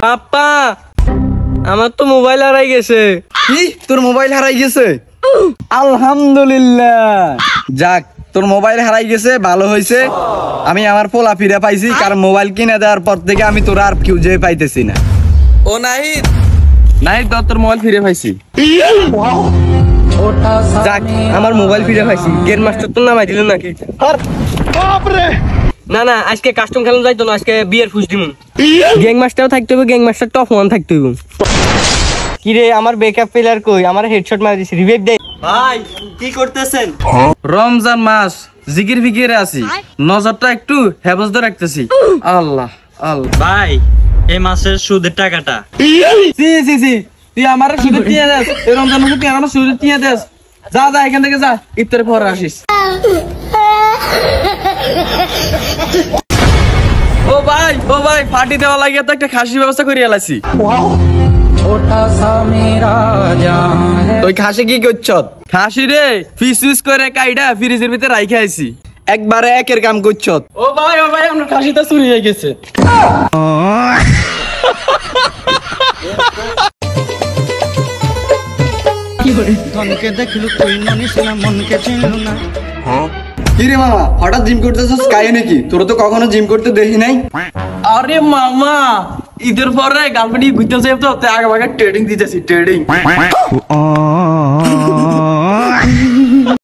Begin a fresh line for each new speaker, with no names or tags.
পাপা আমার তো মোবাইল হারাই গেছে।
কি তোর মোবাইল হারাই গেছে? আলহামদুলিল্লাহ, যাক তোর মোবাইল হারাই গেছে, ভালো হয়েছে। আমি আমার পোলা ফিরে পাইছি, কারণ মোবাইল কিনে দেওয়ার পর থেকে আমি তোর আর খুঁজে পাইতেছি না।
ও নাহিদ,
নাহিদ তোর মোবাইল ফিরে পাইছি।
যাক আমার মোবাইল ফিরে পাইছি। গেম মাস্টার তো নামাই দিল নাকি? না না, আজকে কাস্টম খেলা যাইতো না, আজকে বিয়ের ফুস দিমু। গ্যাং মাস্টারও থাকতে হবে, গ্যাং মাস্টার টপ 1 থাকতে হবে। কি রে আমার ব্যাকআপ প্লেয়ার কই? আমার হেডশট মারি দিছি, রিভাইভ দে। ভাই কি করতেছেন?
রমজান মাস জিকির ফিকিরে আছি, নজরটা একটু হেফাজতে রাখতেছি। আল্লাহ আল্লাহ।
ভাই এই মাসের সুদের টাকাটা।
সি সি সি, তুই আমার সুদে টিয়া দেস, এই রমজান মাসে তুই আমার সুদে টিয়া দেস। যা যা এখান থেকে যা, ইফতারের পরে আসিস। ও ভাই পার্টি দেওয়া লাগিয়ে তো একটা খাসির ব্যবস্থা করে এলাইছি। তুই খাসি কি করছ? খাসি রে ফিস ফিস করে কাইডা ফ্রিজের ভিতরে রাইখে আইছি, একবারে একের কাম করছ। ও ভাই আমার খাসিটা চুরি হয়ে গেছে। কিরে মামা হঠাৎ জিম করতেছিস কাই নাকি? তোর তো কখনো জিম করতে দেখি নাই। আরে মামা ঈদের পরে গার্লফ্রেন্ড ঘুরতে যাই তো, আগে ট্রেডিং দিতেছি, ট্রেডিং।